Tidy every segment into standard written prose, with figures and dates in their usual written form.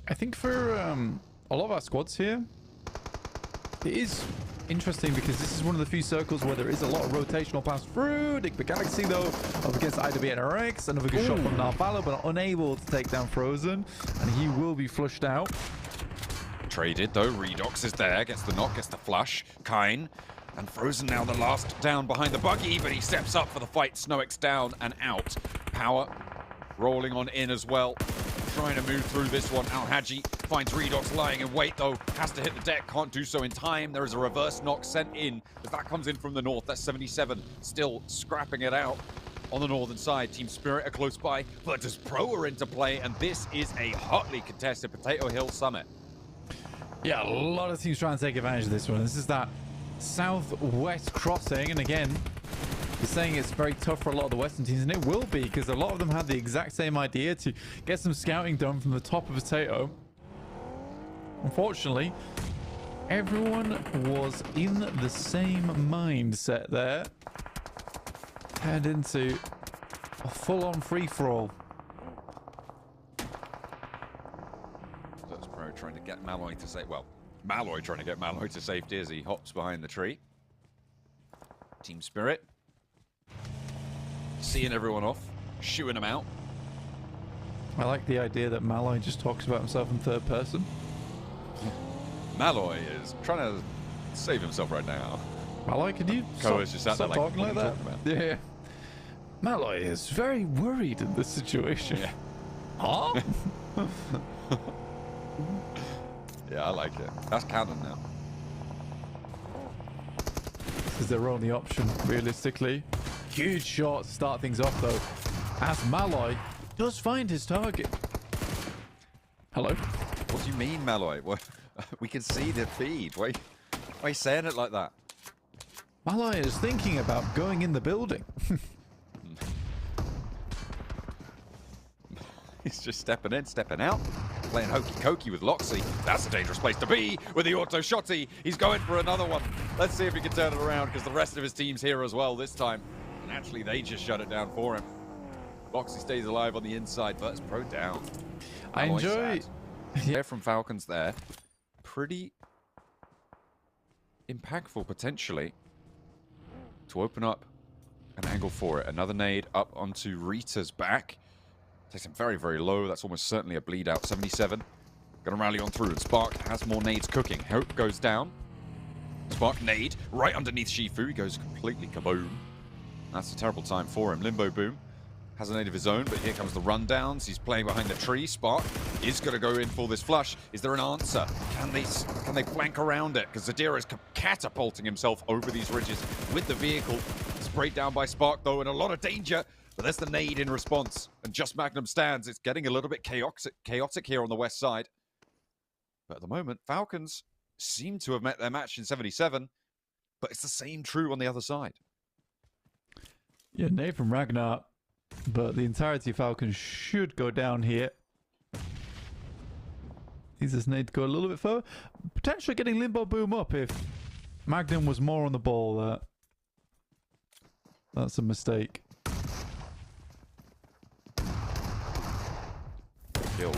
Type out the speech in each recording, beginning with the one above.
I think for a lot of our squads here, it is interesting because this is one of the few circles where there is a lot of rotational pass through. NIGMA Galaxy, though, up against IWNRX. Another good shot from Narvala, but unable to take down Frozen. And he will be flushed out. Traded, though. Redox is there. Gets the knock, gets the flush. Kine. And Frozen now the last down behind the buggy, but he steps up for the fight. Snowick's down and out. Power rolling on in as well. Trying to move through this one. Al Hadji finds Redox lying in wait, though. Has to hit the deck. Can't do so in time. There is a reverse knock sent in as that comes in from the north. That's 77. Still scrapping it out on the northern side. Team Spirit are close by. VIRTUS.PRO are into play, and this is a hotly contested Potato Hill Summit. Yeah, a lot of teams trying to take advantage of this one. This is that southwest crossing, and again, you're saying it's very tough for a lot of the Western teams, and it will be because a lot of them had the exact same idea to get some scouting done from the top of Potato. Unfortunately, everyone was in the same mindset there. Turned into a full-on free-for-all. VIRTUS.PRO trying to get Malloy to say, well, Malloy trying to get Malloy to safety as he hops behind the tree. Team Spirit seeing everyone off, shooing them out. I like the idea that Malloy just talks about himself in third person. Malloy is trying to save himself right now. Malloy, can you stop talking like that? Yeah. Malloy is very worried in this situation. Yeah. Huh? Yeah, I like it. That's canon now. Because they're only option, realistically. Huge shot to start things off, though, as Malloy does find his target. Hello? What do you mean, Malloy? What? We can see the feed. Why are you saying it like that? Malloy is thinking about going in the building. He's just stepping in, stepping out. Playing hokey cokey with Loxy. That's a dangerous place to be with the auto shotty. He's going for another one. Let's see if he can turn it around because the rest of his team's here as well this time. And actually, they just shut it down for him. Loxy stays alive on the inside, but it's pro down. I enjoy... Yeah, from Falcons there. Pretty impactful, potentially, to open up an angle for it. Another nade up onto Rita's back. Takes him very, very low. That's almost certainly a bleed out. 77. Gonna rally on through. And Spark has more nades cooking. Hope goes down. Spark nade right underneath Shifu. He goes completely kaboom. That's a terrible time for him. Limbo Boom has a nade of his own, but here comes the rundowns. He's playing behind the tree. Spark is going to go in for this flush. Is there an answer? Can they flank around it? Because Zadira is catapulting himself over these ridges with the vehicle. Sprayed down by Spark, though, in a lot of danger. But there's the nade in response. And just Magnum stands. It's getting a little bit chaotic here on the west side. But at the moment, Falcons seem to have met their match in 77. But it's the same true on the other side. Yeah, nade from Ragnar. But the entirety of Falcons should go down here. He just need to go a little bit further. Potentially getting Limbo Boom up if Magnum was more on the ball there. That's a mistake. Killed.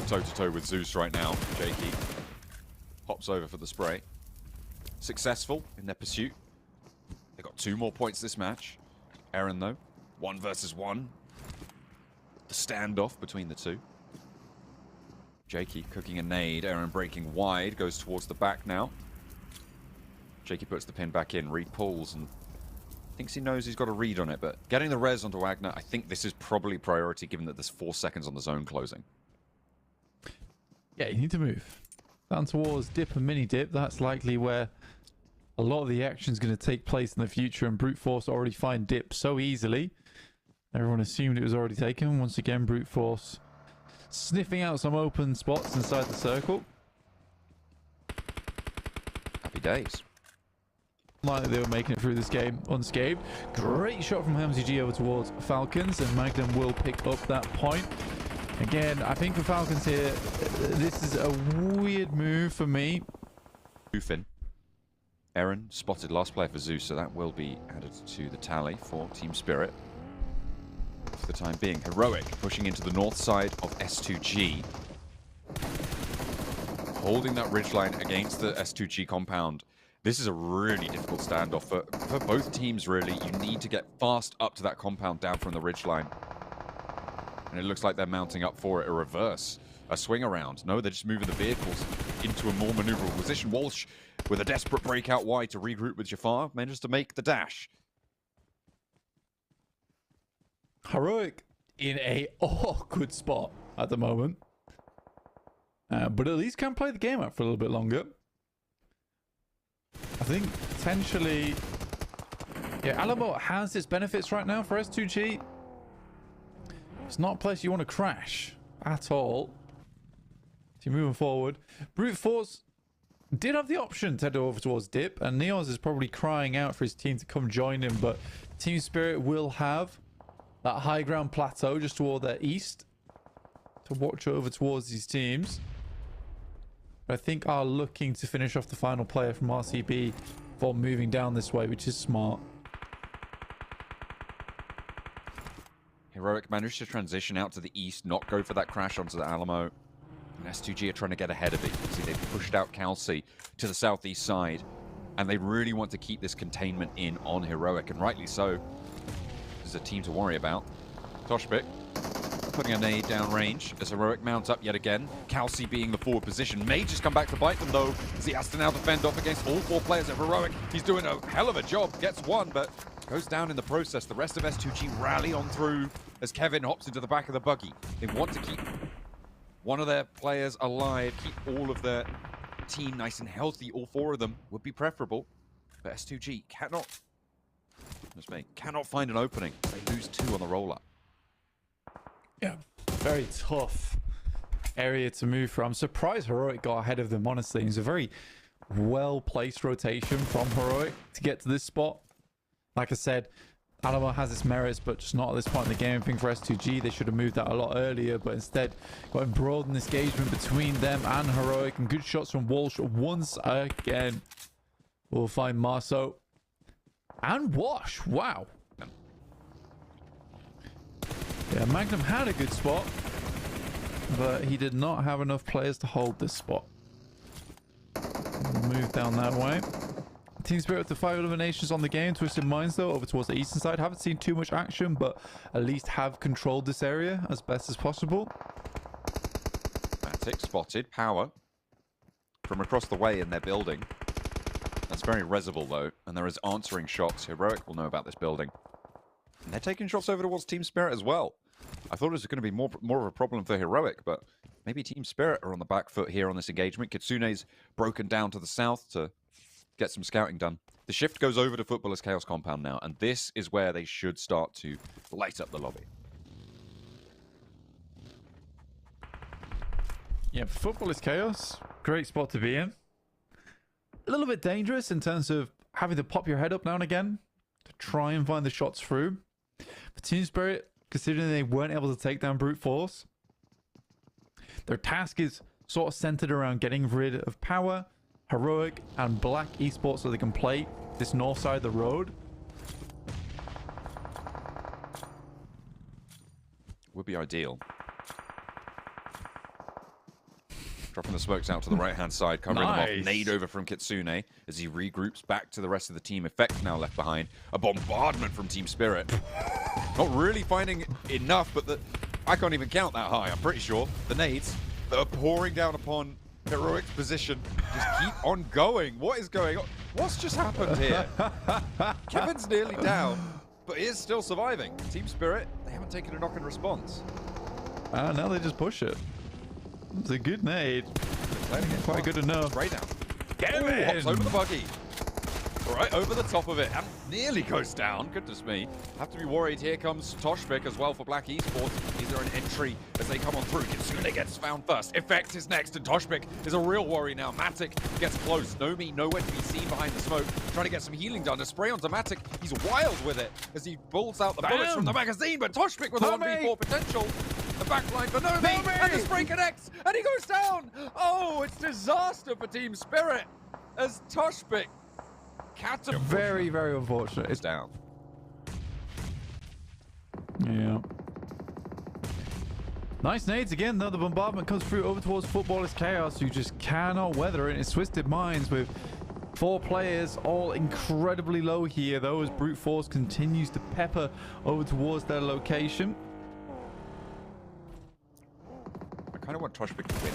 Toe-to-toe with Zeus right now. Jakey hops over for the spray. Successful in their pursuit. They got 2 more points this match. Aaron, though. 1 versus 1. The standoff between the two. Jakey cooking a nade. Aaron breaking wide. Goes towards the back now. Jakey puts the pin back in. Reed pulls and thinks he knows he's got a read on it. But getting the res onto Wagner, I think this is probably priority given that there's 4 seconds on the zone closing. Yeah, you need to move. Down towards dip and mini dip. That's likely where a lot of the action is going to take place in the future. And Brute Force already find dip so easily. Everyone assumed it was already taken. Once again, Brute Force sniffing out some open spots inside the circle. Happy days. Like they were making it through this game unscathed. Great shot from Hamzy G over towards Falcons, and Magnum will pick up that point. Again, I think for Falcons here, this is a weird move for me. Ufin. Aaron spotted last player for Zeus, so that will be added to the tally for Team Spirit. For the time being, Heroic pushing into the north side of S2G. holding that ridgeline against the S2G compound. This is a really difficult standoff for both teams, really. You need to get fast up to that compound down from the ridgeline. And it looks like they're mounting up for it, a reverse, a swing around. No, they're just moving the vehicles into a more maneuverable position. Walsh, with a desperate breakout wide to regroup with Jafar, manages to make the dash. Heroic in a awkward spot at the moment. But at least can play the game out for a little bit longer. I think potentially... Yeah, Alamo has its benefits right now for S2G. It's not a place you want to crash at all. So you're moving forward. Brute Force did have the option to head over towards Dip, and Neos is probably crying out for his team to come join him, but Team Spirit will have that high ground plateau just toward their east to watch over towards these teams. But I think are looking to finish off the final player from RCB for moving down this way, which is smart. Heroic managed to transition out to the east, not go for that crash onto the Alamo. And S2G are trying to get ahead of it. You can see they've pushed out Kelsey to the southeast side, and they really want to keep this containment in on Heroic, and rightly so. There's a team to worry about. Toshpik putting a nade down range as Heroic mounts up yet again. Kelsey being the forward position. May just come back to bite them though, as he has to now defend off against all four players of Heroic. He's doing a hell of a job. Gets one, but goes down in the process. The rest of S2G rally on through as Kevin hops into the back of the buggy. They want to keep one of their players alive, keep all of their team nice and healthy. All four of them would be preferable, but S2G cannot find an opening. They lose two on the roll-up. Yeah, very tough area to move from. I'm surprised Heroic got ahead of them, honestly. It was a very well-placed rotation from Heroic to get to this spot. Like I said, Alamo has its merits, but just not at this point in the game. I think for S2G, they should have moved that a lot earlier, but instead got embroiled in this engagement between them and Heroic, and good shots from Walsh once again. We'll find Marceau and Wash. Wow. Yeah, Magnum had a good spot, but he did not have enough players to hold this spot. We'll move down that way. Team Spirit with the 5 eliminations on the game. Twisted Minds, though, over towards the eastern side. Haven't seen too much action, but at least have controlled this area as best as possible. Matic spotted. Power from across the way in their building. That's very resible, though, and there is answering shots. Heroic will know about this building. And they're taking shots over towards Team Spirit as well. I thought it was going to be more of a problem for Heroic, but maybe Team Spirit are on the back foot here on this engagement. Kitsune's broken down to the south to get some scouting done. The shift goes over to Footballers Chaos compound now, and this is where they should start to light up the lobby. Yeah, Footballers Chaos, great spot to be in. A little bit dangerous in terms of having to pop your head up now and again to try and find the shots through. For Team Spirit, considering they weren't able to take down Brute Force, their task is sort of centered around getting rid of Power, Heroic, and Black Esports so they can play this north side of the road. Would be ideal. Dropping the smokes out to the right-hand side, covering them off. Nade over from Kitsune as he regroups back to the rest of the team. Effect now left behind. A bombardment from Team Spirit. Not really finding enough, but I can't even count that high, I'm pretty sure. The nades that are pouring down upon Heroic's position just keep on going. What is going on? What's just happened here? Kevin's nearly down, but he is still surviving. Team Spirit, they haven't taken a knock in response. Now they just push it. It's a good nade. Quite good enough. Right now. Kevin hops over the buggy. Right over the top of it. And nearly goes down. Goodness me. Have to be worried. Here comes Toshpik as well for Black Esports. Is there an entry as they come on through? Kitsune gets found first. Effect is next, and Toshpik is a real worry now. Matic gets close. Nomi nowhere to be seen behind the smoke. Trying to get some healing done. A spray onto Matic. He's wild with it as he pulls out the bullets from the magazine, but Toshpik with a 1v4 potential. The backline for Nomi, and the spray connects, and he goes down. Oh, it's disaster for Team Spirit as Toshpik very, very unfortunate. It's down. Yeah. Nice nades again, though. The bombardment comes through over towards Footballers KAOS, who just cannot weather it. It's Twisted Minds with 4 players, all incredibly low here, though, as Brute Force continues to pepper over towards their location. I kind of want Toshbik to win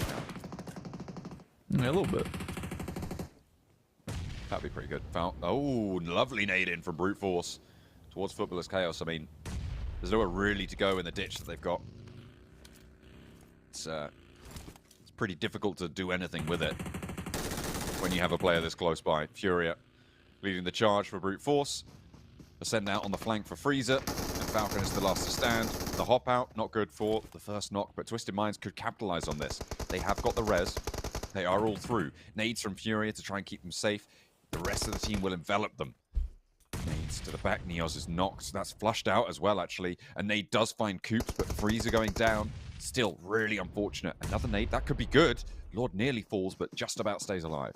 now. Yeah, a little bit. That'd be pretty good. Oh, lovely nade in from Brute Force towards Footballers KAOS. I mean, there's nowhere really to go in the ditch that they've got. It's pretty difficult to do anything with it when you have a player this close by. Furia leading the charge for Brute Force. The send out on the flank for Freezer, and Falcon is the last to stand. The hop out, not good for the first knock, but Twisted Minds could capitalize on this. They have got the res. They are all through. Nades from Furia to try and keep them safe. The rest of the team will envelop them. Nades to the back. Neos is knocked. That's flushed out as well, actually. A nade does find Coops, but Freezer going down. Still really unfortunate. Another nade. That could be good. Lord nearly falls, but just about stays alive.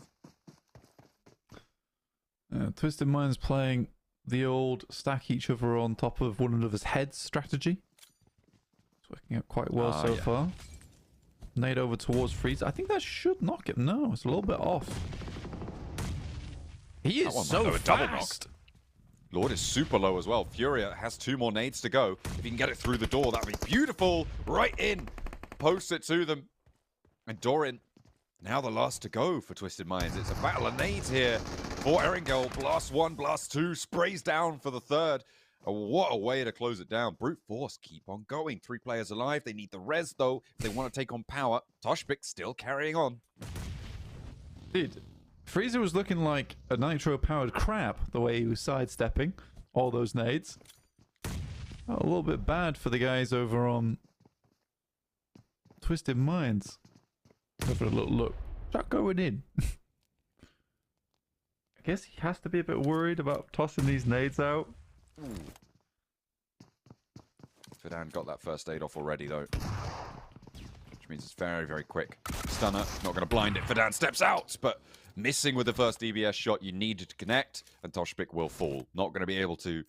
Twisted Minds playing the old stack each other on top of one another's heads strategy. It's working out quite well so far. Nade over towards Freezer. I think that should knock it. No, it's a little bit off. He is so fast. Lord is super low as well. Furia has 2 more nades to go. If he can get it through the door, that'd be beautiful. Right in. Posts it to them. And Doran, now the last to go for Twisted Minds. It's a battle of nades here for Erangel. Blast 1, blast 2, sprays down for the 3rd. What a way to close it down. Brute Force keep on going. 3 players alive. They need the res, though, if they want to take on power. Toshbik still carrying on. Dude, Freezer was looking like a nitro-powered crab, the way he was sidestepping all those nades. Oh, a little bit bad for the guys over on Twisted Minds. Go for a little look. Shot going in. I guess he has to be a bit worried about tossing these nades out. Fidan got that first aid off already, though. Which means it's very, very quick. Stunner, not going to blind it. Fidan steps out, but missing with the first DBS shot. You needed to connect, and Toshbik will fall. Not going to be able to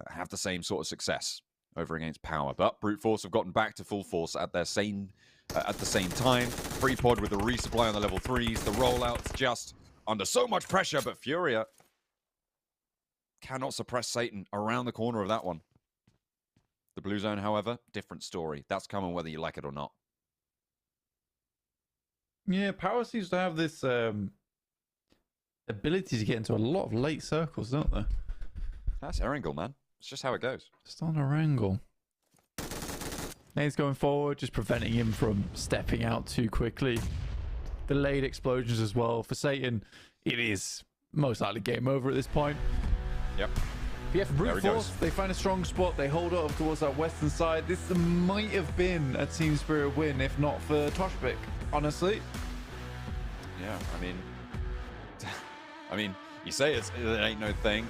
have the same sort of success over against Power. But Brute Force have gotten back to full force at the same time. Free pod with the resupply on the level 3s. The rollout's just under so much pressure, but Furia cannot suppress Satan around the corner of that one. The blue zone, however, different story. That's coming whether you like it or not. Yeah, Power seems to have this ability to get into a lot of late circles, don't they? That's Erangel, man. It's just how it goes. Just on a wrangle. Nate's going forward, just preventing him from stepping out too quickly. Delayed explosions as well. For Satan, it is most likely game over at this point. Yep. Yeah, for Brute Force, they find a strong spot. They hold up towards that western side. This might have been a Team Spirit win, if not for Toshbik, honestly. Yeah, I mean, you say it ain't no thing.